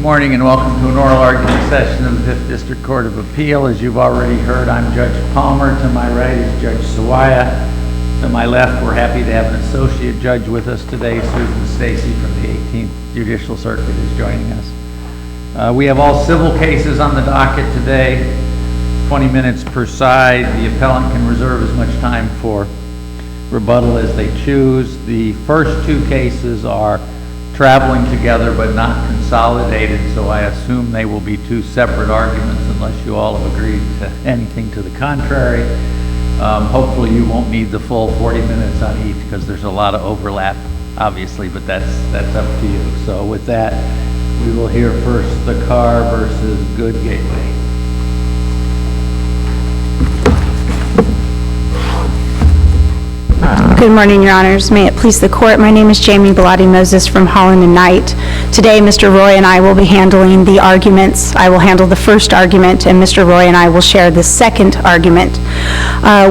morning and welcome to an oral argument session of the 5th District Court of Appeal. As you've already heard, I'm Judge Palmer. To my right is Judge Sawaya. To my left, we're happy to have an associate judge with us today. Susan Stacy from the 18th Judicial Circuit is joining us. We have all civil cases on the docket today, 20 minutes per side. The appellant can reserve as much time for rebuttal as they choose. The first two cases are traveling together but not consolidated, so I assume they will be two separate arguments unless you all have agreed to anything to the contrary. Hopefully you won't need the full 40 minutes on each because there's a lot of overlap, obviously, but that's up to you. So with that, we will hear first the Carr versus Good Gateway. Good morning, Your Honors. May it please the Court, my name is Jamie Bellotti-Moses from Holland and Knight. Today, Mr. Roy and I will be handling the arguments. I will handle the first argument, and Mr. Roy and I will share the second argument.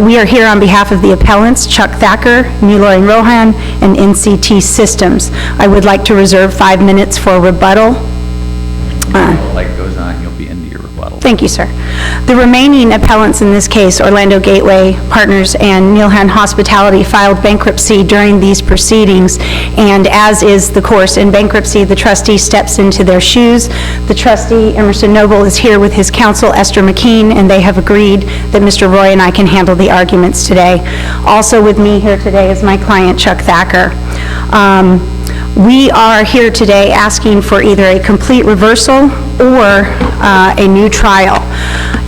We are here on behalf of the appellants, Chuck Thacker, Mueller & Rohan, and NCT Systems. I would like to reserve 5 minutes for rebuttal. The light goes on, you'll be into your rebuttal. Thank you, sir. The remaining appellants in this case, Orlando Gateway Partners and Neilhan Hospitality, filed bankruptcy during these proceedings, and as is the course in bankruptcy, the trustee steps into their shoes. The trustee, Emerson Noble, is here with his counsel, Esther McKean, and they have agreed that Mr. Roy and I can handle the arguments today. Also with me here today is my client, Chuck Thacker. We are here today asking for either a complete reversal or a new trial.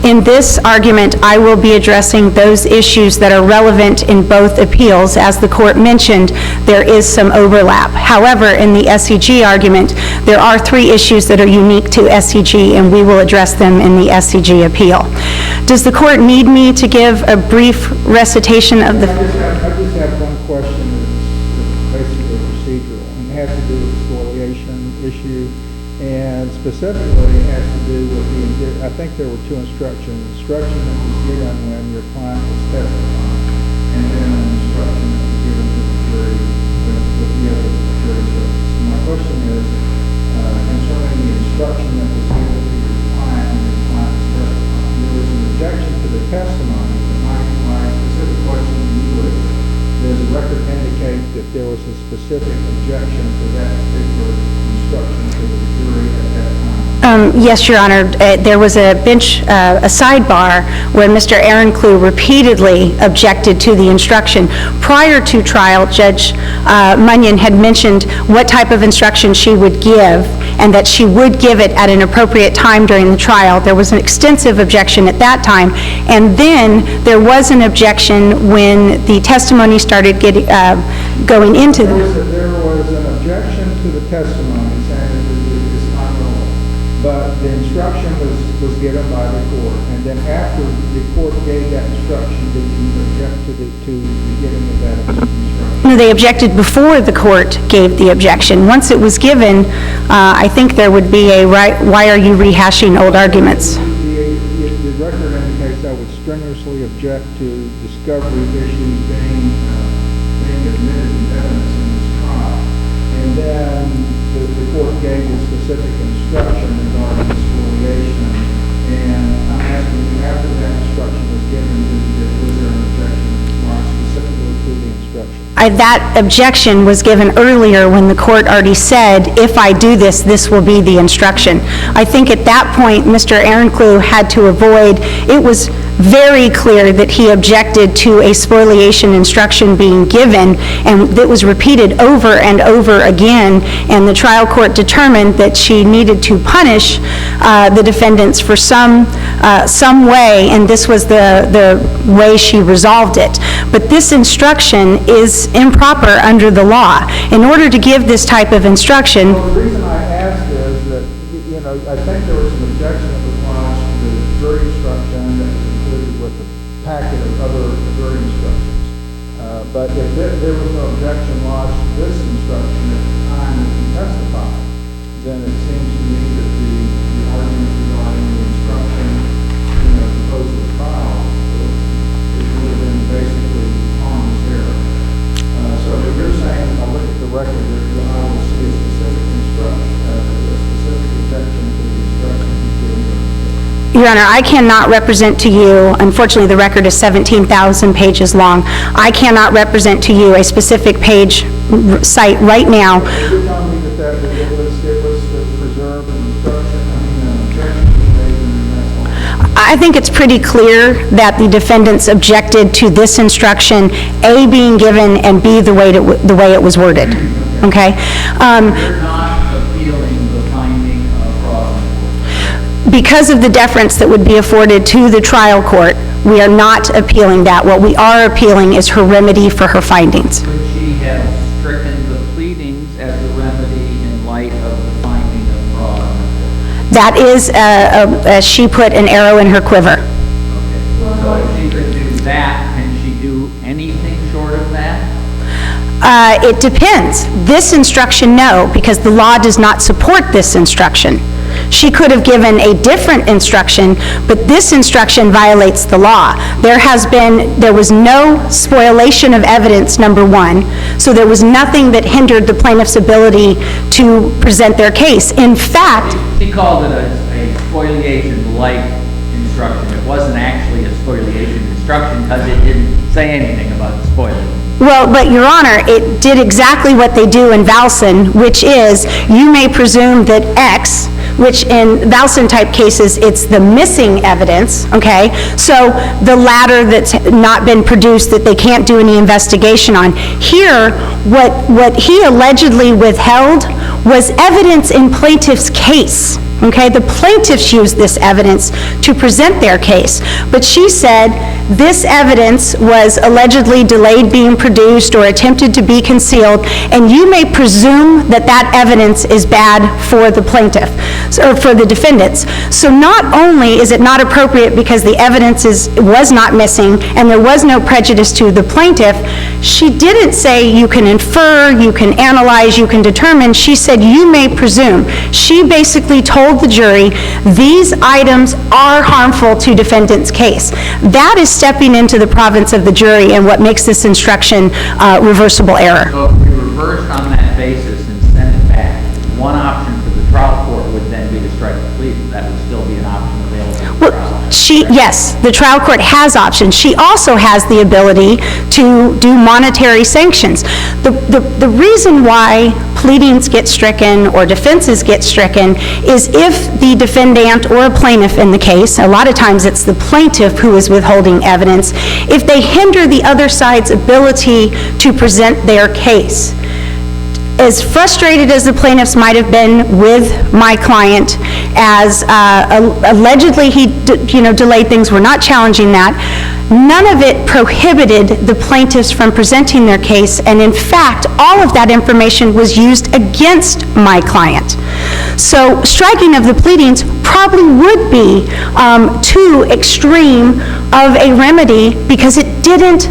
In this argument, I will be addressing those issues that are relevant in both appeals. As the court mentioned, there is some overlap. However, in the SCG argument, there are 3 issues that are unique to SCG, and we will address them in the SCG appeal. Does the court need me to give a brief recitation of the... I just have one question that's basically procedural, and it has to do with the spoliation issue, and specifically it has to do with I think there were 2 instructions. Instruction that was given when your client was testifying, and then an instruction that was given to the jury with the other jury judges. So my question is, concerning the instruction that was given to your client when your client was testifying, there was an objection to the testimony, and my specific question to you is, does the record indicate that there was a specific objection to that particular instruction to the jury at that time? Yes, Your Honor. There was a sidebar where Mr. Ehrencleugh repeatedly objected to the instruction. Prior to trial, Judge Munyon had mentioned what type of instruction she would give and that she would give it at an appropriate time during the trial. There was an extensive objection at that time, and then there was an objection when the testimony started going into the... There was an objection to the testimony saying that it's not normal, but the instruction was given by the court, and then after the court gave that instruction, did you object to the giving of that instruction? No, they objected before the court gave the objection. Once it was given, I think there would be a why are you rehashing old arguments? The record indicates I would strenuously object to discovery issues being admitted in evidence in this trial. And then the court gave a specific instruction regarding spoliation. And I'm asking you, after that instruction was given, was there an objection specifically to the instruction? That objection was given earlier when the court already said, if I do this, this will be the instruction. I think at that point, Mr. Ehrencleugh had to avoid, it was very clear that he objected to a spoliation instruction being given, and it was repeated over and over again, and the trial court determined that she needed to punish the defendants for some way, and this was the way she resolved it. But this instruction is improper under the law. In order to give this type of instruction... Well, the reason I ask is that, I think there was an objection that was lodged to the jury instruction that was included with the packet of other jury instructions. But if there was no objection lodged to this instruction at the time that you testified, then it seems to me that the argument regarding the instruction, proposed to the trial, it would have been basically harmless error. So if you're saying, if I look at the record, I will see a specific instruction, a specific objection Your Honor, I cannot represent to you, unfortunately, the record is 17,000 pages long. I cannot represent to you a specific page site right now. You're telling me that it was preserved in instruction, objection was made and that's all? I think it's pretty clear that the defendants objected to this instruction, A, being given, and B, the way it was worded, okay? You're not appealing the finding of fraud. Because of the deference that would be afforded to the trial court, we are not appealing that. What we are appealing is her remedy for her findings. Could she have stricken the pleadings as a remedy in light of the finding of fraud? That is, as she put, an arrow in her quiver. Okay. So if she could do that, can she do anything short of that? It depends. This instruction, no, because the law does not support this instruction. She could have given a different instruction, but this instruction violates the law. There was no spoliation of evidence, number one, so there was nothing that hindered the plaintiff's ability to present their case. In fact, She called it a spoliation-like instruction. It wasn't actually a spoliation instruction because it didn't say anything about spoiling. well, but Your Honor, it did exactly what they do in Valson, which is, you may presume that X, which in Valson-type cases, it's the missing evidence, okay? So the latter that's not been produced that they can't do any investigation on. Here, what he allegedly withheld was evidence in plaintiff's case, okay? The plaintiffs used this evidence to present their case, but she said this evidence was allegedly delayed being produced or attempted to be concealed, and you may presume that that evidence is bad for the plaintiff, or for the defendants. So not only is it not appropriate because the evidence was not missing and there was no prejudice to the plaintiff, she didn't say you can infer, you can analyze, you can determine. She said you may presume. She basically told the jury these items are harmful to defendant's case. That is stepping into the province of the jury and what makes this instruction reversible error. So if we reversed on that basis and sent it back, one option for the trial court would then be to strike the pleading. That would still be an option available to the trial court. Yes, the trial court has options. She also has the ability to do monetary sanctions. The reason why pleadings get stricken or defenses get stricken is if the defendant or a plaintiff in the case, a lot of times it's the plaintiff who is withholding evidence, if they hinder the other side's ability to present their case. As frustrated as the plaintiffs might have been with my client, as allegedly he delayed things, we're not challenging that, none of it prohibited the plaintiffs from presenting their case, and in fact, all of that information was used against my client. So striking of the pleadings probably would be too extreme of a remedy because it didn't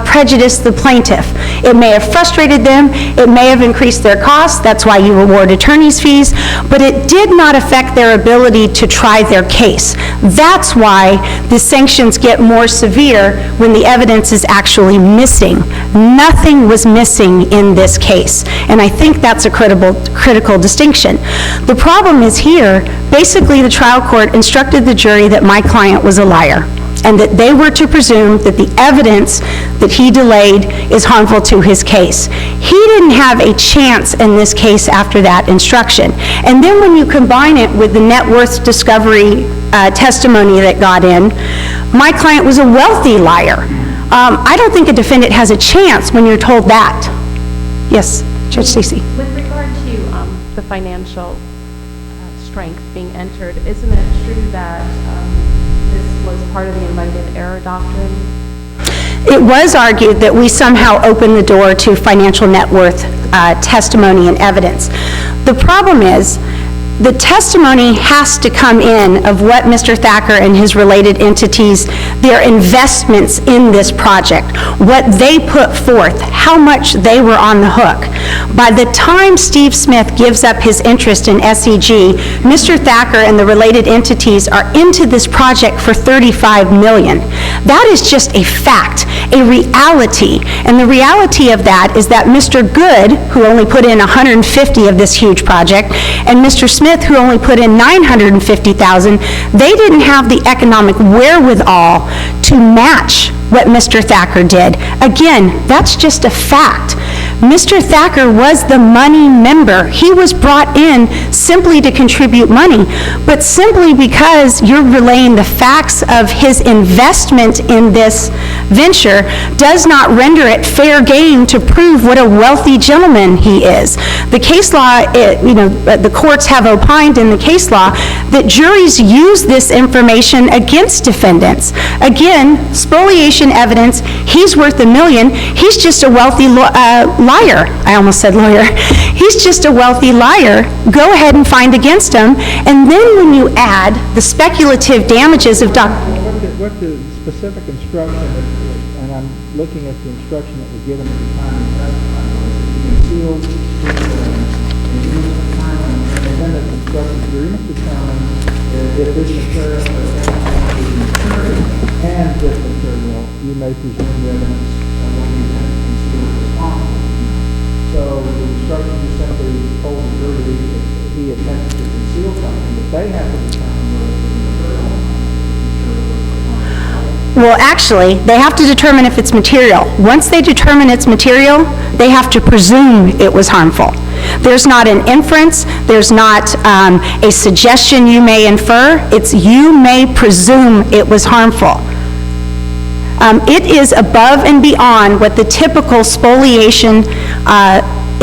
prejudice the plaintiff. It may have frustrated them, it may have increased their costs, that's why you reward attorney's fees, but it did not affect their ability to try their case. That's why the sanctions get more severe when the evidence is actually missing. Nothing was missing in this case, and I think that's a critical distinction. The problem is here, basically the trial court instructed the jury that my client was a liar, and that they were to presume that the evidence that he delayed is harmful to his case. He didn't have a chance in this case after that instruction. And then when you combine it with the net worth discovery testimony that got in, my client was a wealthy liar. I don't think a defendant has a chance when you're told that. Yes, Judge Stacy. With regard to the financial strength being entered, isn't it true that this was part of the invited error doctrine? It was argued that we somehow opened the door to financial net worth testimony and evidence. The problem is, the testimony has to come in of what Mr. Thacker and his related entities, their investments in this project, what they put forth, how much they were on the hook. By the time Steve Smith gives up his interest in SEG, Mr. Thacker and the related entities are into this project for $35 million. That is just a fact, a reality. And the reality of that is that Mr. Good, who only put in $150 of this huge project, and Mr. Smith, Smith, who only put in $950,000, they didn't have the economic wherewithal to match what Mr. Thacker did. Again, that's just a fact. Mr. Thacker was the money member. He was brought in simply to contribute money, but simply because you're relaying the facts of his investment in this venture does not render it fair game to prove what a wealthy gentleman he is. The case law, the courts have opined in the case law that juries use this information against defendants. Again, spoliation evidence, he's worth $1 million. He's just a wealthy liar. I almost said lawyer. He's just a wealthy liar. Go ahead and find against him. And then when you add the speculative damages of What the specific instruction, and I'm looking at the instruction that was given at the time of testifying, was concealed, and then the instruction agreement determined if this material and this material, you may presume the evidence will be concealed responsible. So the instruction just simply told the jury that he attempted to conceal something, but they have to determine whether the material was responsible. Well, actually, they have to determine if it's material. Once they determine it's material, they have to presume it was harmful. There's not an inference, there's not a suggestion you may infer, it's you may presume it was harmful. It is above and beyond what the typical spoliation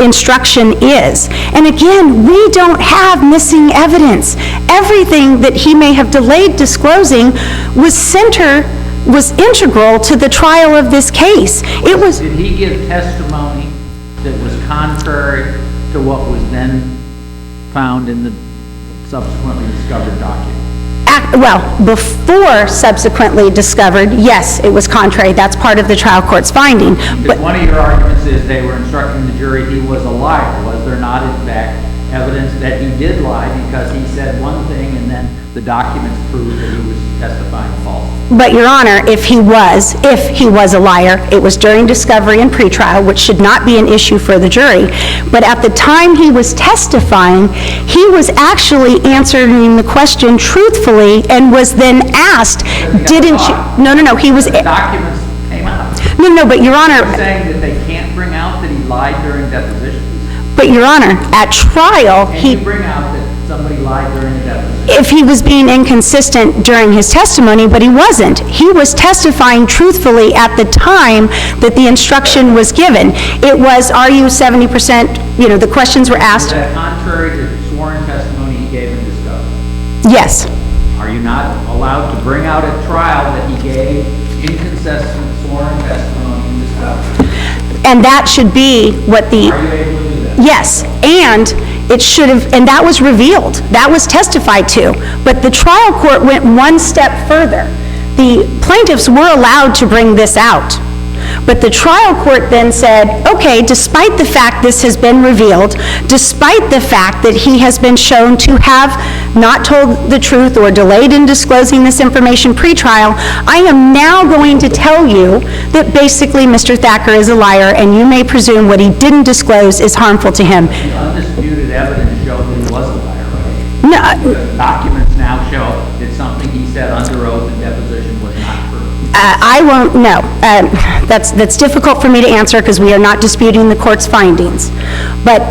instruction is. And again, we don't have missing evidence. Everything that he may have delayed disclosing was integral to the trial of this case. It was. Did he give testimony that was contrary to what was then found in the subsequently discovered document? Well, before subsequently discovered, yes, it was contrary. That's part of the trial court's finding. But one of your arguments is they were instructing the jury he was a liar. Was there not, in fact, evidence that he did lie because he said one thing and then the documents proved that he was testifying false? But, Your Honor, if he was a liar, it was during discovery and pretrial, which should not be an issue for the jury. But at the time he was testifying, he was actually answering the question truthfully and was then asked, didn't you? No, he was. The documents came out. No, but Your Honor. You're saying that they can't bring out that he lied during depositions? But Your Honor, at trial, Can you bring out that somebody lied during the deposition? if he was being inconsistent during his testimony, but he wasn't. He was testifying truthfully at the time that the instruction was given. It was, are you 70%, the questions were asked. Is that contrary to sworn testimony he gave in discovery? Yes. Are you not allowed to bring out at trial that he gave inconsistent sworn testimony in discovery? And that should be what the... Are you able to do that? Yes, and it should have, and that was revealed. That was testified to. But the trial court went one step further. The plaintiffs were allowed to bring this out. But the trial court then said, okay, despite the fact this has been revealed, despite the fact that he has been shown to have not told the truth or delayed in disclosing this information pre-trial, I am now going to tell you that basically Mr. Thacker is a liar and you may presume what he didn't disclose is harmful to him. The undisputed evidence showed that he was a liar, right? No, The documents now show that something he said under oath in deposition was not true. I won't, no. That's difficult for me to answer because we are not disputing the court's findings. But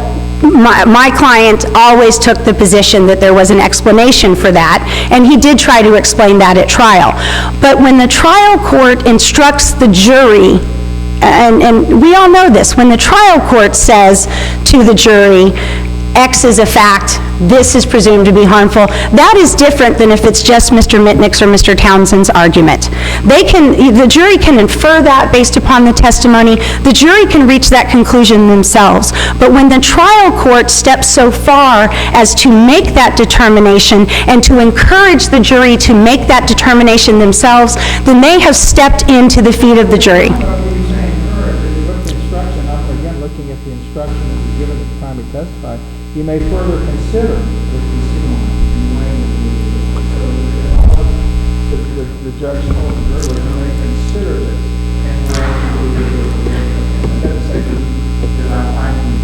my client always took the position that there was an explanation for that, and he did try to explain that at trial. But when the trial court instructs the jury, and we all know this, when the trial court says to the jury, X is a fact, this is presumed to be harmful, that is different than if it's just Mr. Mitnick's or Mr. Townsend's argument. The jury can infer that based upon the testimony. The jury can reach that conclusion themselves. But when the trial court steps so far as to make that determination and to encourage the jury to make that determination themselves, then they have stepped into the feet of the jury. Looking at the instruction that was given at the time he testified, you may further consider the concealment in the way that the judge told the jury, you may consider this in the way that I'm finding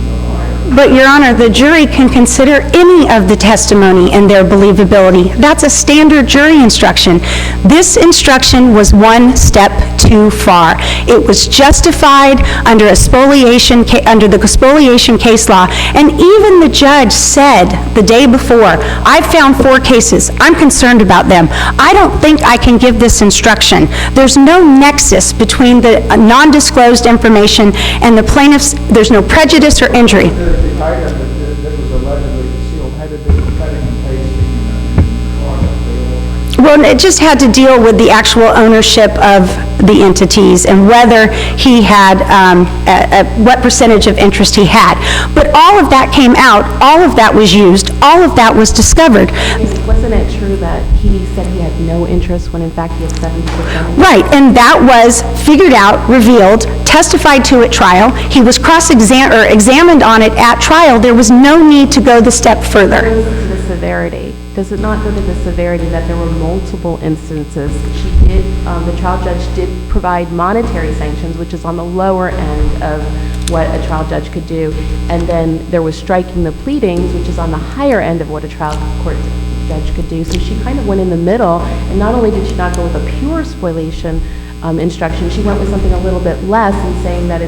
a liar. But, Your Honor, the jury can consider any of the testimony and their believability. That's a standard jury instruction. This instruction was one step too far. It was justified under the spoliation case law, and even the judge said the day before, "I found 4 cases. I'm concerned about them. I don't think I can give this instruction." There's no nexus between the non-disclosed information and the plaintiff's, there's no prejudice or injury. The item that was allegedly concealed had to do with cutting and pasting the Well, it just had to deal with the actual ownership of the entities and whether he had, what percentage of interest he had. But all of that came out, all of that was used, all of that was discovered. Wasn't it true that he said he had no interest when in fact he had 70%? Right, and that was figured out, revealed, testified to at trial. He was examined on it at trial. There was no need to go the step further. It goes to the severity. Does it not go to the severity that there were multiple instances? The trial judge did provide monetary sanctions, which is on the lower end of what a trial judge could do, and then there was striking the pleadings, which is on the higher end of what a trial court judge could do. So she kind of went in the middle, and not only did she not go with a pure spoliation instruction, she went with something a little bit less in saying that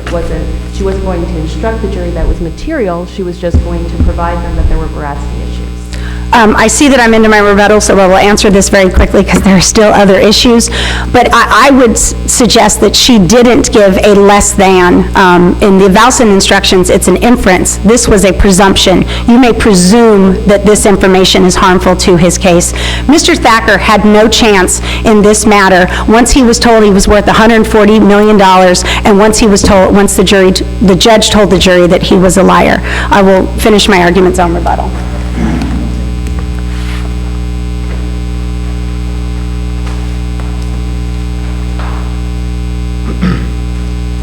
she wasn't going to instruct the jury that was material, she was just going to provide them that there were veracity issues. I see that I'm into my rebuttal, so I will answer this very quickly because there are still other issues. But I would suggest that she didn't give a less than. In the Valson instructions, it's an inference. This was a presumption. You may presume that this information is harmful to his case. Mr. Thacker had no chance in this matter once he was told he was worth $140 million and once the judge told the jury that he was a liar. I will finish my arguments on rebuttal.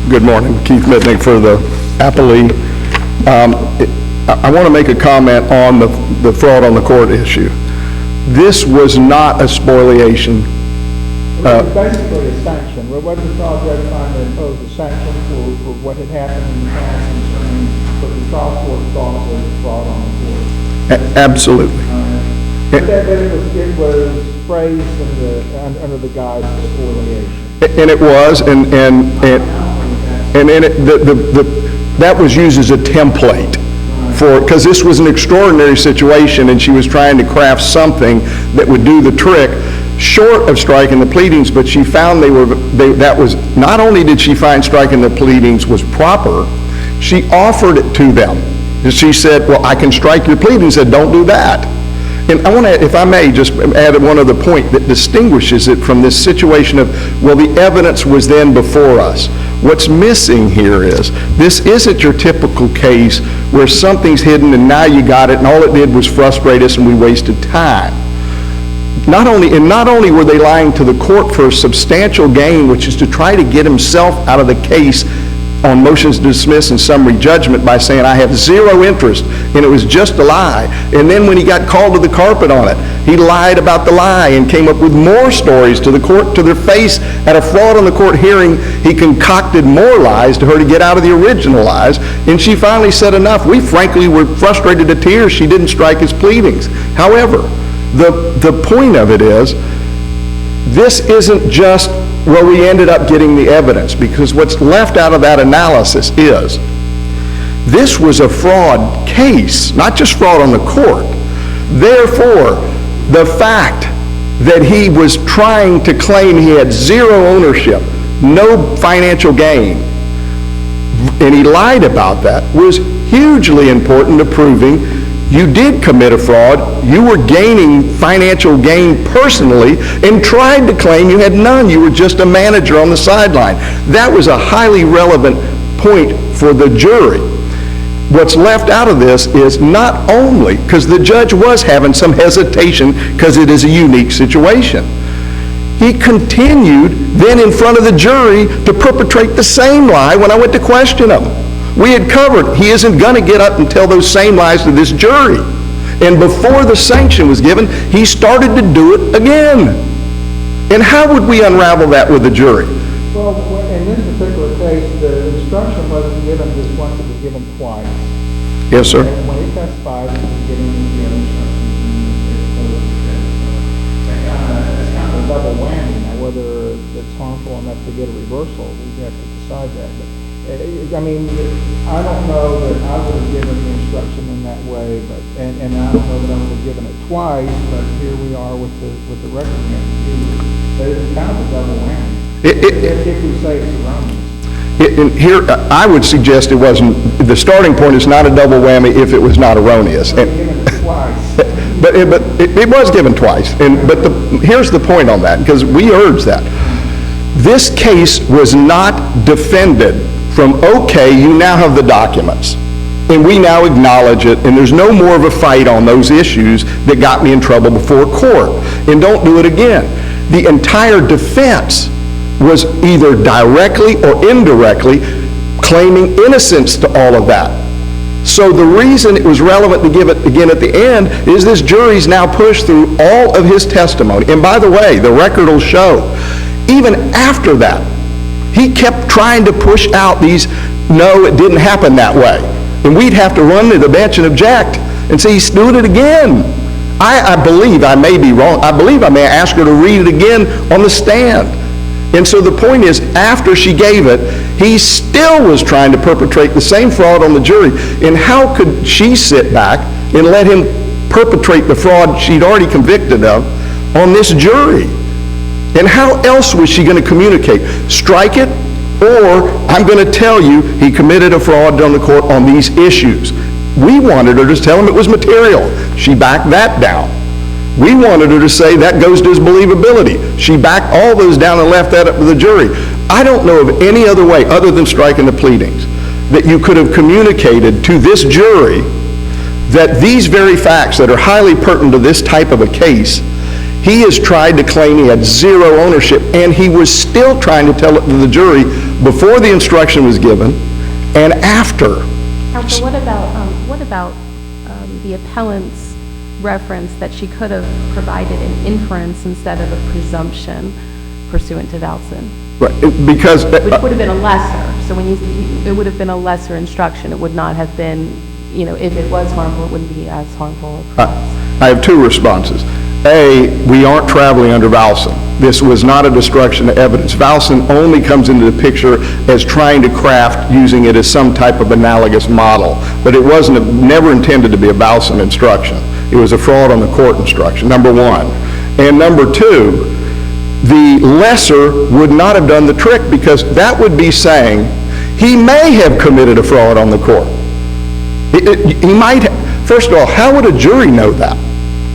Good morning. Keith Mitnick for the appellee. I want to make a comment on the fraud on the court issue. This was not a spoliation. basically a sanction. What did the trial judge find to impose a sanction for what had happened in the past concerning what the trial court thought was fraud on the court? Absolutely. But it was phrased under the guise of spoliation. And it was, that was used as a template because this was an extraordinary situation and she was trying to craft something that would do the trick short of striking the pleadings, but she found that was, not only did she find striking the pleadings was proper, she offered it to them. And she said, well, I can strike your pleadings, said, don't do that. And I want to, if I may, just add one other point that distinguishes it from this situation of, well, the evidence was then before us. What's missing here is, this isn't your typical case where something's hidden and now you got it and all it did was frustrate us and we wasted time. Not only were they lying to the court for a substantial gain, which is to try to get himself out of the case on motions to dismiss and summary judgment by saying, I have zero interest, and it was just a lie. And then when he got called to the carpet on it, he lied about the lie and came up with more stories to the court, to their face. At a fraud on the court hearing, he concocted more lies to her to get out of the original lies, and she finally said enough. We frankly were frustrated to tears she didn't strike his pleadings. However, the point of it is, this isn't just where we ended up getting the evidence, because what's left out of that analysis is this was a fraud case, not just fraud on the court. Therefore, the fact that he was trying to claim he had zero ownership, no financial gain, and he lied about that, was hugely important to proving you did commit a fraud, you were gaining financial gain personally, and tried to claim you had none. You were just a manager on the sideline. That was a highly relevant point for the jury. What's left out of this is not only, because the judge was having some hesitation because it is a unique situation, he continued then in front of the jury to perpetrate the same lie when I went to question him. We had covered, he isn't going to get up and tell those same lies to this jury. And before the sanction was given, he started to do it again. And how would we unravel that with the jury? Well, in this particular case, the instruction wasn't given just once, it was given twice. Yes, sir. And when he testified, he was giving the instructions and it's kind of a double whammy. Now, whether it's harmful enough to get a reversal, we have to decide that. But, I mean, I don't know that I would have given the instruction in that way, but, and I don't know that I would have given it twice, but here we are with the record against it's kind of a double whammy. If we say it's erroneous. Here, I would suggest it wasn't, the starting point is not a double whammy if it was not erroneous. But given it twice. But it was given twice. But here's the point on that, because we urge that. This case was not defended from, okay, you now have the documents, and we now acknowledge it, and there's no more of a fight on those issues that got me in trouble before court, and don't do it again. The entire defense was either directly or indirectly claiming innocence to all of that. So the reason it was relevant to give it again at the end is this jury's now pushed through all of his testimony. And by the way, the record will show, even after that, he kept trying to push out these, no, it didn't happen that way. And we'd have to run to the bench and object and say, he's doing it again. I believe, I may be wrong, I believe I may ask her to read it again on the stand. And so the point is, after she gave it, he still was trying to perpetrate the same fraud on the jury. And how could she sit back and let him perpetrate the fraud she'd already convicted of on this jury? And how else was she going to communicate? Strike it, or I'm going to tell you he committed a fraud on the court on these issues. We wanted her to tell him it was material. She backed that down. We wanted her to say that goes to his believability. She backed all those down and left that up to the jury. I don't know of any other way, other than striking the pleadings, that you could have communicated to this jury that these very facts that are highly pertinent to this type of a case, he has tried to claim he had zero ownership, and he was still trying to tell it to the jury before the instruction was given and after. Counsel, what about the appellant's reference that she could have provided an inference instead of a presumption pursuant to Valson? Right, because which would have been a lesser. So it would have been a lesser instruction. It would not have been, if it was harmful, it wouldn't be as harmful. I have two responses. A, we aren't traveling under Valson. This was not a destruction of evidence. Valson only comes into the picture as trying to craft using it as some type of analogous model. But it wasn't, never intended to be a Valson instruction. It was a fraud on the court instruction, number one. And number two, the lesser would not have done the trick, because that would be saying he may have committed a fraud on the court. He might have. First of all, how would a jury know that?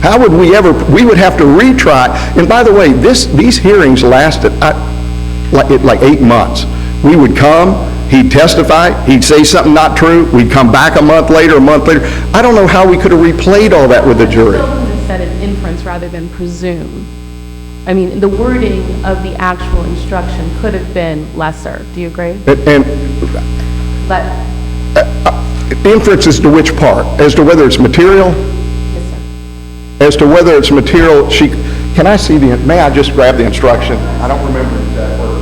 How would we would have to retry. And by the way, these hearings lasted like 8 months. We would come, he'd testify, he'd say something not true, we'd come back a month later. I don't know how we could have replayed all that with the jury. Said an inference rather than presume. I mean, the wording of the actual instruction could have been lesser. Do you agree? But inference as to which part? As to whether it's material? yes, sir. As to whether it's material, can I see may I just grab the instruction? I don't remember the exact words.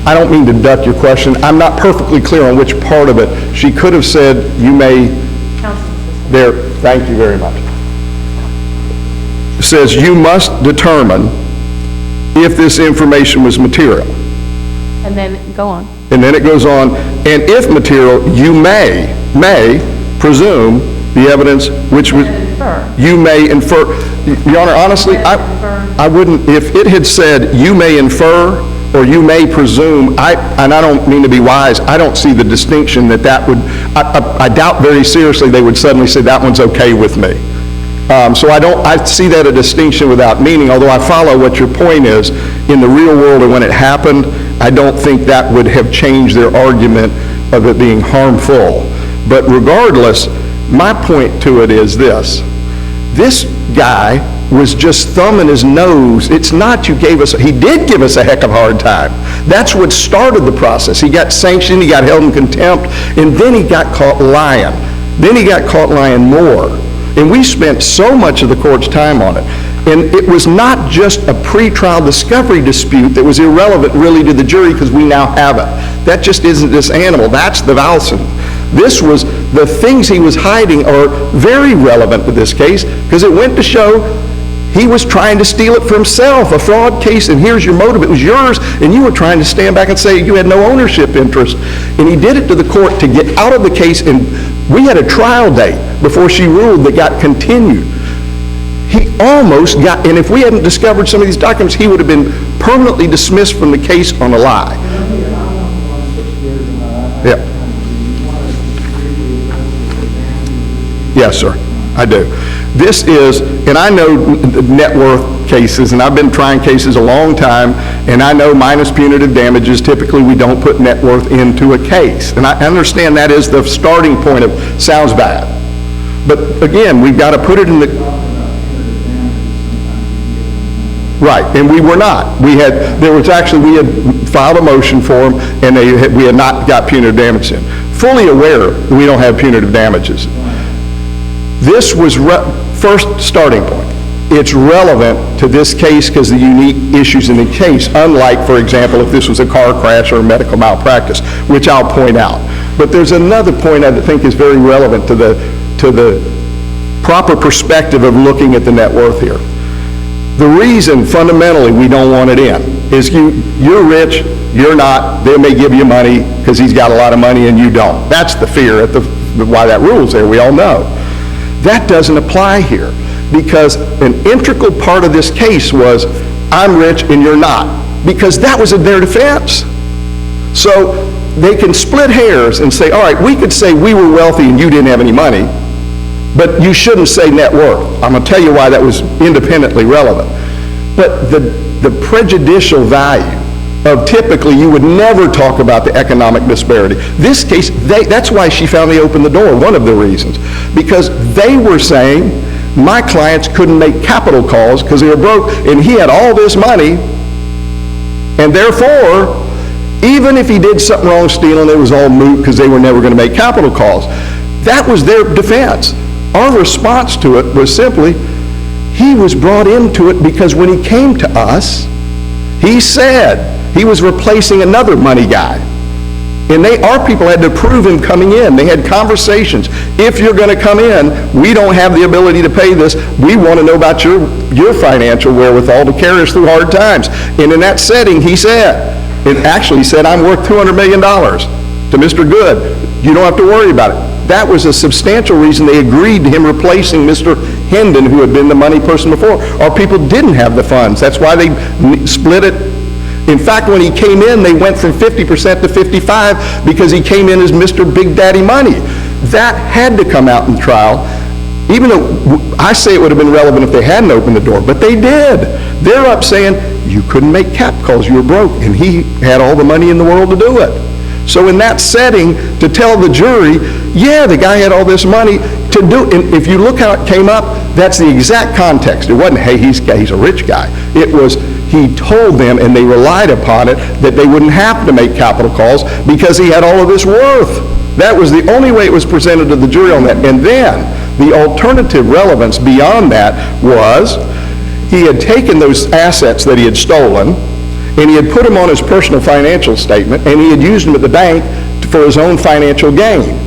I don't mean to duck your question. I'm not perfectly clear on which part of it. She could have said, you may, there, thank you very much. It says, you must determine if this information was material. And then go on. And then it goes on, and if material, you may presume the evidence which was, you may infer. Your Honor, honestly, I wouldn't, if it had said, you may infer, or you may presume, and I don't mean to be wise, I don't see the distinction that would, I doubt very seriously they would suddenly say that one's okay with me. So I see that a distinction without meaning, although I follow what your point is. In the real world or when it happened, I don't think that would have changed their argument of it being harmful. But regardless, my point to it is this. This guy was just thumbing his nose. It's not he did give us a heck of a hard time. That's what started the process. He got sanctioned, he got held in contempt, and then he got caught lying. Then he got caught lying more. And we spent so much of the court's time on it. And it was not just a pretrial discovery dispute that was irrelevant really to the jury because we now have it. That just isn't this animal. That's the Valson. This was, the things he was hiding are very relevant to this case because it went to show he was trying to steal it for himself, a fraud case, and here's your motive. It was yours, and you were trying to stand back and say you had no ownership interest. And he did it to the court to get out of the case, and we had a trial date before she ruled that got continued. He almost got, and if we hadn't discovered some of these documents, he would have been permanently dismissed from the case on a lie. Yeah. Yes, sir, I do. This is, and I know net worth cases, and I've been trying cases a long time, and I know minus punitive damages, typically we don't put net worth into a case. And I understand that is the starting point of, sounds bad. But again, we've got to put it in the, right, and we were not. We had filed a motion for them, and we had not got punitive damage in. Fully aware that we don't have punitive damages. This was first starting point. It's relevant to this case because of the unique issues in the case, unlike, for example, if this was a car crash or a medical malpractice, which I'll point out. But there's another point I think is very relevant to the proper perspective of looking at the net worth here. The reason fundamentally we don't want it in is you're rich, you're not, they may give you money because he's got a lot of money and you don't. That's the fear at why that rule's there, we all know. That doesn't apply here because an integral part of this case was I'm rich and you're not, because that was in their defense. So they can split hairs and say, all right, we could say we were wealthy and you didn't have any money, but you shouldn't say net worth. I'm going to tell you why that was independently relevant. But the prejudicial value of typically you would never talk about the economic disparity. This case, that's why she finally opened the door, one of the reasons. Because they were saying my clients couldn't make capital calls because they were broke and he had all this money, and therefore, even if he did something wrong stealing, it was all moot because they were never going to make capital calls. That was their defense. Our response to it was simply, he was brought into it because when he came to us, he said he was replacing another money guy. And our people had to prove him coming in. They had conversations. If you're going to come in, we don't have the ability to pay this. We want to know about your financial wherewithal to carry us through hard times. And in that setting, he actually said, I'm worth $200 million to Mr. Good. You don't have to worry about it. That was a substantial reason they agreed to him replacing Mr. Hendon, who had been the money person before. Our people didn't have the funds. That's why they split it. In fact, when he came in, they went from 50% to 55% because he came in as Mr. Big Daddy Money. That had to come out in trial, even though I say it would have been relevant if they hadn't opened the door, but they did. They're up saying, you couldn't make cap calls, you were broke, and he had all the money in the world to do it. So in that setting, to tell the jury, yeah, the guy had all this money to do, and if you look how it came up, that's the exact context. It wasn't, hey, he's a rich guy. It was, he told them, and they relied upon it, that they wouldn't have to make capital calls because he had all of this worth. That was the only way it was presented to the jury on that. And then, the alternative relevance beyond that was, he had taken those assets that he had stolen, and he had put them on his personal financial statement, and he had used them at the bank for his own financial gain.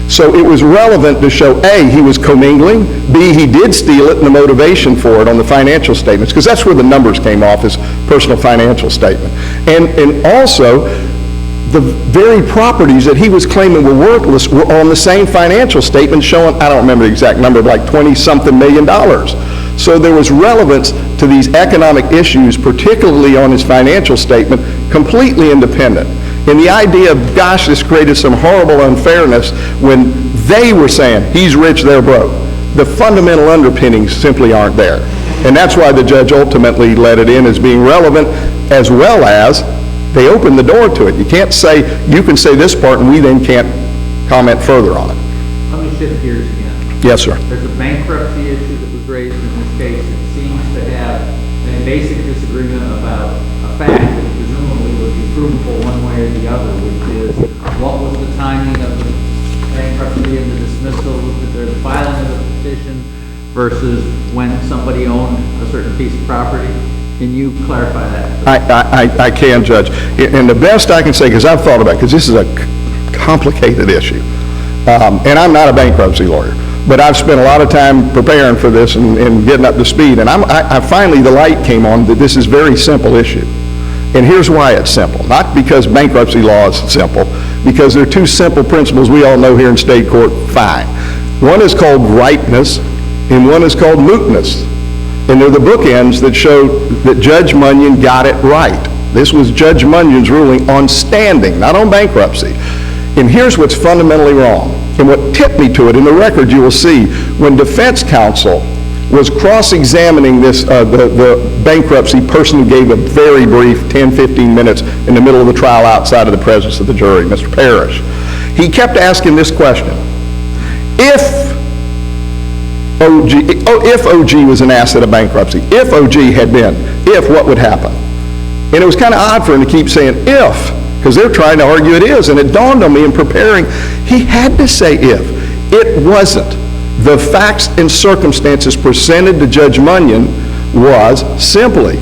So it was relevant to show, A, he was commingling, B, he did steal it and the motivation for it on the financial statements, because that's where the numbers came off, his personal financial statement. And also, the very properties that he was claiming were worthless were on the same financial statement showing, I don't remember the exact number, like 20-something million dollars. So there was relevance to these economic issues, particularly on his financial statement, completely independent. And the idea of, gosh, this created some horrible unfairness when they were saying, he's rich, they're broke. The fundamental underpinnings simply aren't there. And that's why the judge ultimately let it in as being relevant, as well as they opened the door to it. You can't say, you can say this part and we then can't comment further on it. Let me shift gears again. Yes, sir. There's a bankruptcy issue that was raised in this case. basic disagreement about a fact that presumably would be provable one way or the other, which is what was the timing of the bankruptcy and the dismissal, or the filing of the petition versus when somebody owned a certain piece of property? Can you clarify that? I can, Judge. And the best I can say, because I've thought about it, because this is a complicated issue, and I'm not a bankruptcy lawyer, but I've spent a lot of time preparing for this and getting up to speed, and I finally, the light came on that this is a very simple issue. And here's why it's simple. Not because bankruptcy law is simple, because there are two simple principles we all know here in state court fine. One is called ripeness, and one is called mootness. And they're the bookends that show that Judge Munyon got it right. This was Judge Munyon's ruling on standing, not on bankruptcy. And here's what's fundamentally wrong. And what tipped me to it, in the record you will see, when defense counsel was cross-examining this, the bankruptcy person who gave a very brief 10-15 minutes in the middle of the trial outside of the presence of the jury, Mr. Parrish. He kept asking this question: if OG was an asset of bankruptcy, if OG had been, what would happen? And it was kind of odd for him to keep saying if, because they're trying to argue it is, and it dawned on me in preparing, he had to say if. It wasn't. The facts and circumstances presented to Judge Munyon was simply,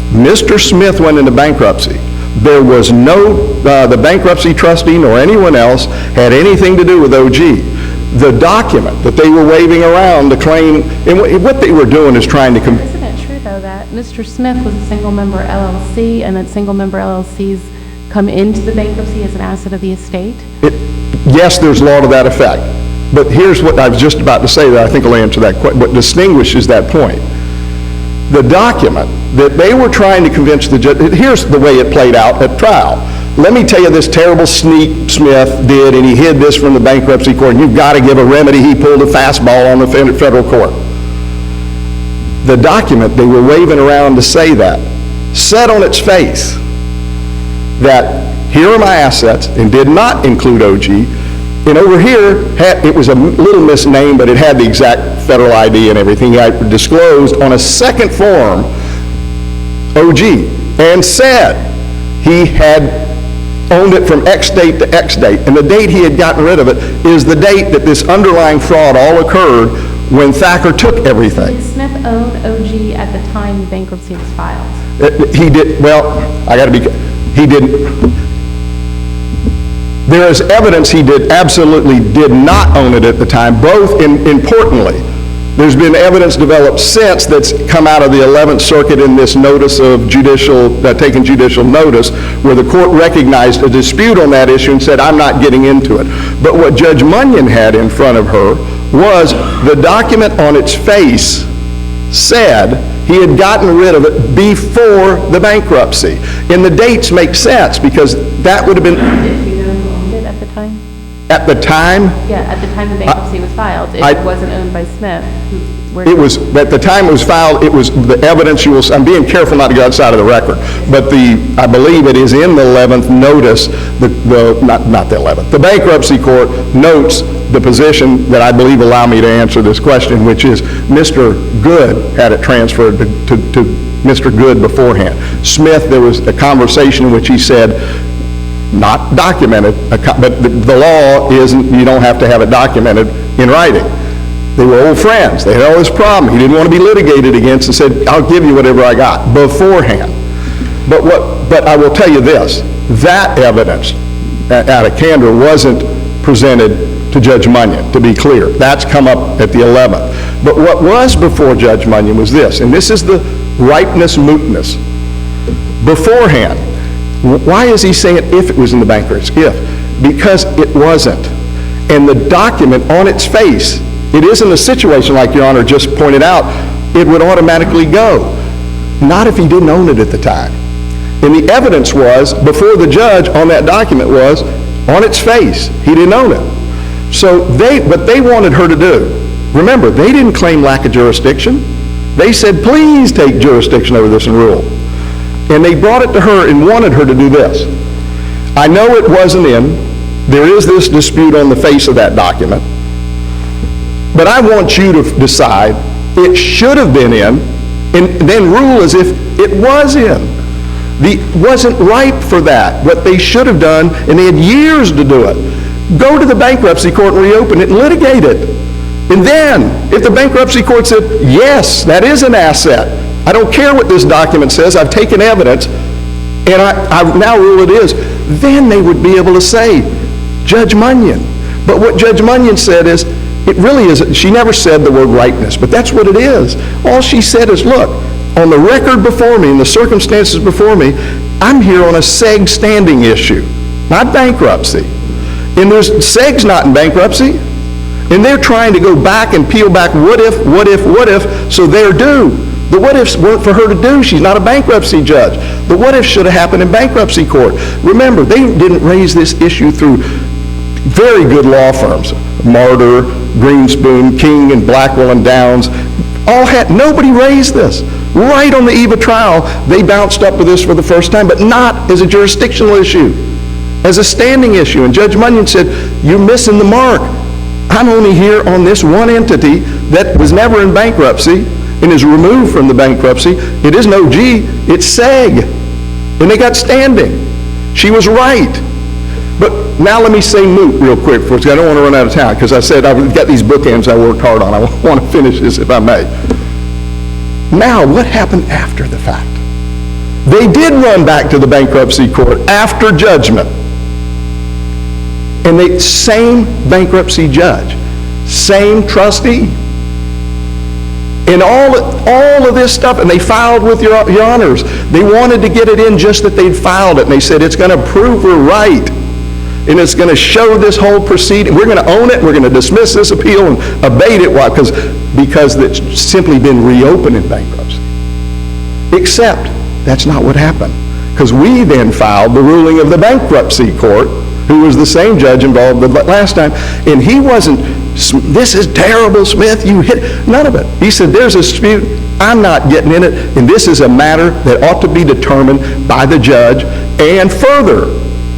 Mr. Smith went into bankruptcy. There was no, the bankruptcy trustee nor anyone else had anything to do with OG. The document that they were waving around to claim, and what they were doing is trying to... Isn't it true, though, that Mr. Smith was a single-member LLC, and that single-member LLCs come into the bankruptcy as an asset of the estate? Yes, there's law to that effect. But here's what I was just about to say that I think will answer that question, what distinguishes that point. The document that they were trying to convince the judge, here's the way it played out at trial. Let me tell you this terrible sneak Smith did, and he hid this from the bankruptcy court, and you've got to give a remedy. He pulled a fastball on the federal court. The document they were waving around to say that said on its face that here are my assets, and did not include OG. And over here, it was a little misnamed, but it had the exact federal ID and everything. I disclosed on a second form OG, and said he had owned it from X date to X date. And the date he had gotten rid of it is the date that this underlying fraud all occurred, when Thacker took everything. Did Smith own OG at the time the bankruptcy was filed? He did, well, he didn't. There is evidence he absolutely did not own it at the time, both, importantly, there's been evidence developed since that's come out of the 11th Circuit in this notice of taking judicial notice, where the court recognized a dispute on that issue and said, I'm not getting into it. But what Judge Munyon had in front of her was the document on its face said he had gotten rid of it before the bankruptcy. And the dates make sense, because that would have been... Did you know who owned it at the time? At the time? Yeah, at the time the bankruptcy was filed. It wasn't owned by Smith. It was, at the time it was filed, it was the evidence you will, I'm being careful not to go outside of the record, but I believe it is in the 11th notice, not the 11th, the bankruptcy court notes the position that I believe allow me to answer this question, which is Mr. Good had it transferred to Mr. Good beforehand. Smith, there was a conversation in which he said, not documented, but the law isn't, you don't have to have it documented in writing. They were old friends. They had all this problem. He didn't want to be litigated against, and said, I'll give you whatever I got beforehand. But I will tell you this, that evidence out of candor wasn't presented to Judge Munyon, to be clear. That's come up at the 11th. But what was before Judge Munyon was this, and this is the ripeness, mootness. Beforehand, why is he saying if it was in the bankruptcy? If. Because it wasn't. And the document on its face, it isn't a situation like Your Honor just pointed out, it would automatically go. Not if he didn't own it at the time. And the evidence was, before the judge on that document was, on its face, he didn't own it. So what they wanted her to do, remember, they didn't claim lack of jurisdiction. They said, please take jurisdiction over this and rule. And they brought it to her and wanted her to do this. I know it wasn't in. There is this dispute on the face of that document. But I want you to decide it should have been in, and then rule as if It was in. Wasn't ripe for that, what they should have done, and they had years to do it. Go to the bankruptcy court and reopen it and litigate it. And then, if the bankruptcy court said, yes, that is an asset, I don't care what this document says, I've taken evidence, and I now rule it is, then they would be able to say, Judge Munyon. But what Judge Munyon said is, it really is, she never said the word ripeness, but that's what it is. All she said is, look, on the record before me and the circumstances before me, I'm here on a SEG standing issue, not bankruptcy. And SEG's not in bankruptcy. And they're trying to go back and peel back what if, so they're due. The what ifs weren't for her to do. She's not a bankruptcy judge. The what if should have happened in bankruptcy court. Remember, they didn't raise this issue through very good law firms. Martyr, Greenspoon, King, and Blackwell and Downs. Nobody raised this. Right on the eve of trial, they bounced up with this for the first time, but not as a jurisdictional issue, as a standing issue. And Judge Munyon said, you're missing the mark. I'm only here on this one entity that was never in bankruptcy and is removed from the bankruptcy. It isn't OG, it's SEG. And they got standing. She was right. But now let me say moot real quick, because I don't want to run out of time, because I said I've got these bookends I worked hard on. I want to finish this if I may. Now, what happened after the fact? They did run back to the bankruptcy court after judgment. And the same bankruptcy judge, same trustee, and all of this stuff, and they filed with your honors. They wanted to get it in just that they'd filed it, and they said it's going to prove we're right, and it's going to show this whole proceeding. We're going to own it, we're going to dismiss this appeal and abate it. Why? Because it's simply been reopened in bankruptcy. Except that's not what happened, because we then filed the ruling of the bankruptcy court, who was the same judge involved the last time, and he wasn't, this is terrible, Smith, you hit, none of it. He said, there's a dispute, I'm not getting in it, and this is a matter that ought to be determined by the judge. And further,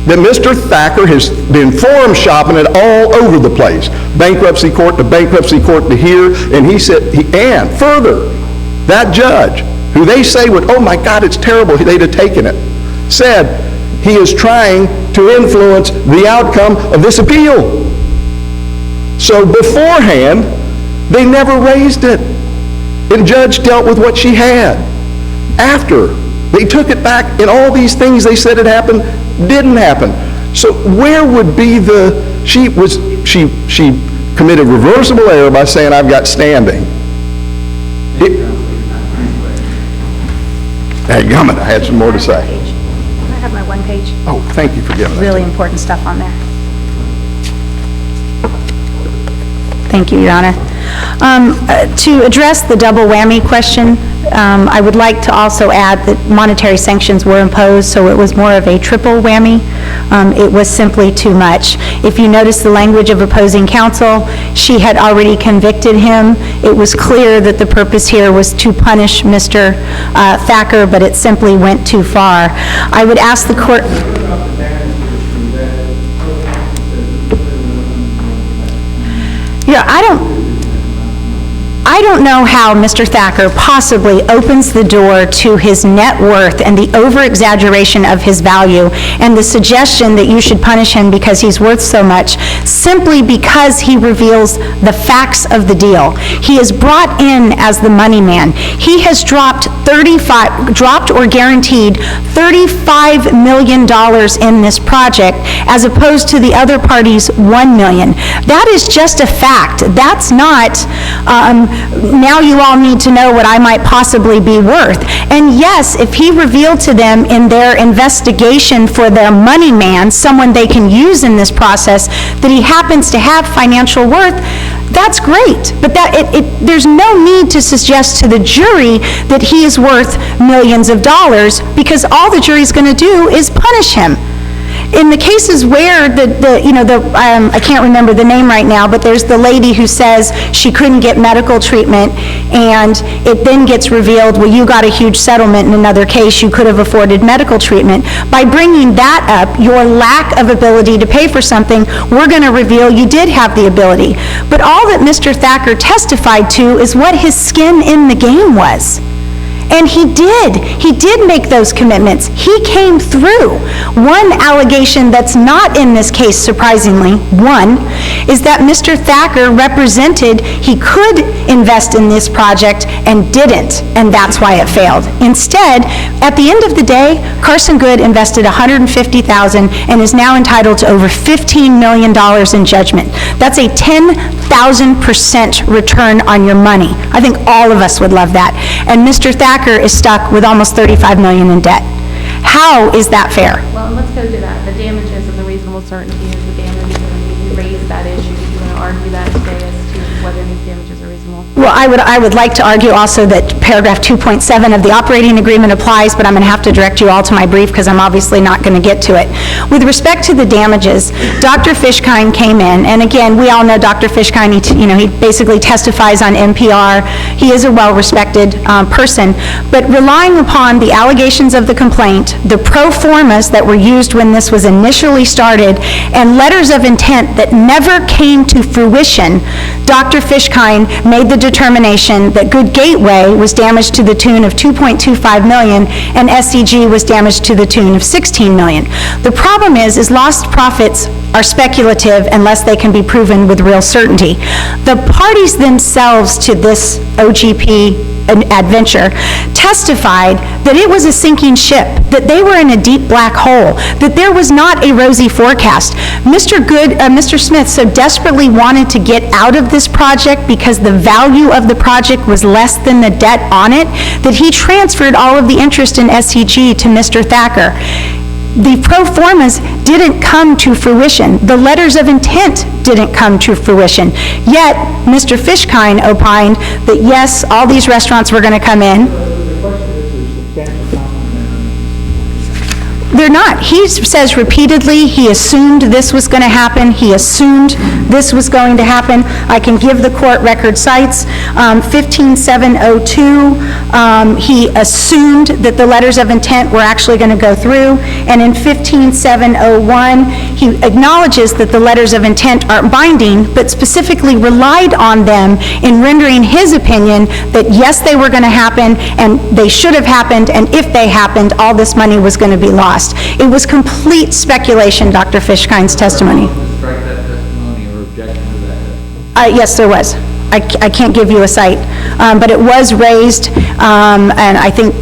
that Mr. Thacker has been forum shopping it all over the place, bankruptcy court to here, and he said, and further, that judge, who they say would, oh my God, it's terrible, they'd have taken it, said, he is trying to influence the outcome of this appeal. So beforehand, they never raised it. And the judge dealt with what she had. After, they took it back, and all these things they said had happened didn't happen. So where would be she committed reversible error by saying, I've got standing. Dadgummit, I had some more to say. I have my one page. Oh, thank you for giving that. Really important stuff on there. Thank you, Your Honor. To address the double whammy question, I would like to also add that monetary sanctions were imposed, so it was more of a triple whammy. It was simply too much. If you notice the language of opposing counsel, she had already convicted him. It was clear that the purpose here was to punish Mr. Thacker, but it simply went too far. I would ask the court... Yeah, I don't know how Mr. Thacker possibly opens the door to his net worth and the over-exaggeration of his value and the suggestion that you should punish him because he's worth so much simply because he reveals the facts of the deal. He is brought in as the money man. He has dropped or guaranteed $35 million in this project as opposed to the other party's $1 million. That is just a fact. That's not, now you all need to know what I might possibly be worth. And yes, if he revealed to them in their investigation for their money man, someone they can use in this process, that he happens to have financial worth, that's great. But there's no need to suggest to the jury that he is worth millions of dollars, because all the jury's going to do is punish him. In the cases where I can't remember the name right now, but there's the lady who says she couldn't get medical treatment, and it then gets revealed, well, you got a huge settlement in another case, you could have afforded medical treatment. By bringing that up, your lack of ability to pay for something, we're going to reveal you did have the ability. But all that Mr. Thacker testified to is what his skin in the game was. And he did make those commitments. He came through. One allegation that's not in this case, surprisingly, is that Mr. Thacker represented he could invest in this project and didn't, and that's why it failed. Instead, at the end of the day, Carson Good invested $150,000 and is now entitled to over $15 million in judgment. That's a 10,000% return on your money. I think all of us would love that. And Mr. Thacker is stuck with almost $35 million in debt. How is that fair? Well, let's go to that. The damages and the reasonable certainty is the damages, and you raised that issue. Do you want to argue that today as to whether these damages are reasonable? Well, I would like to argue also that paragraph 2.7 of the operating agreement applies, but I'm going to have to direct you all to my brief because I'm obviously not going to get to it. With respect to the damages, Dr. Fishkind came in, and again, we all know Dr. Fishkind, he basically testifies on NPR. He is a well-respected person, but relying upon the allegations of the complaint, the pro formas that were used when this was initially started, and letters of intent that never came to fruition, Dr. Fishkind made the determination that Good Gateway was damaged to the tune of $2.25 million and SCG was damaged to the tune of $16 million. The problem is lost profits are speculative unless they can be proven with real certainty. The parties themselves to this OGP adventure testified that it was a sinking ship, that they were in a deep black hole, that there was not a rosy forecast. Mr. Smith so desperately wanted to get out of this project because the value of the project was less than the debt on it, that he transferred all of the interest in SCG to Mr. Thacker. The pro formas didn't come to fruition. The letters of intent didn't come to fruition. Yet, Mr. Fishkind opined that yes, all these restaurants were going to come in. The question is, there's substantial confidence. They're not. He says repeatedly he assumed this was going to happen. He assumed this was going to happen. I can give the court record cites. 15702, he assumed that the letters of intent were actually going to go through. And in 15701, he acknowledges that the letters of intent aren't binding, but specifically relied on them in rendering his opinion that yes, they were going to happen, and they should have happened, and if they happened, all this money was going to be lost. It was complete speculation, Dr. Fishkind's testimony. Strike that testimony or objection to that. Yes, there was. I can't give you a cite, but it was raised, and I think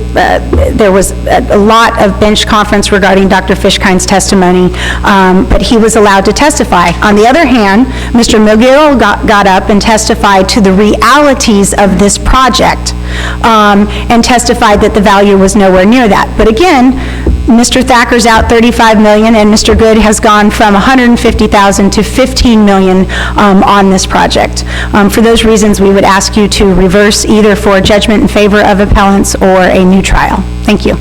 there was a lot of bench conference regarding Dr. Fishkind's testimony, but he was allowed to testify. On the other hand, Mr. McGill got up and testified to the realities of this project, and testified that the value was nowhere near that. But again, Mr. Thacker's out $35 million, and Mr. Good has gone from $150,000 to $15 million on this project. For those reasons, we would ask you to reverse either for judgment in favor of appellants or a new trial. Thank you.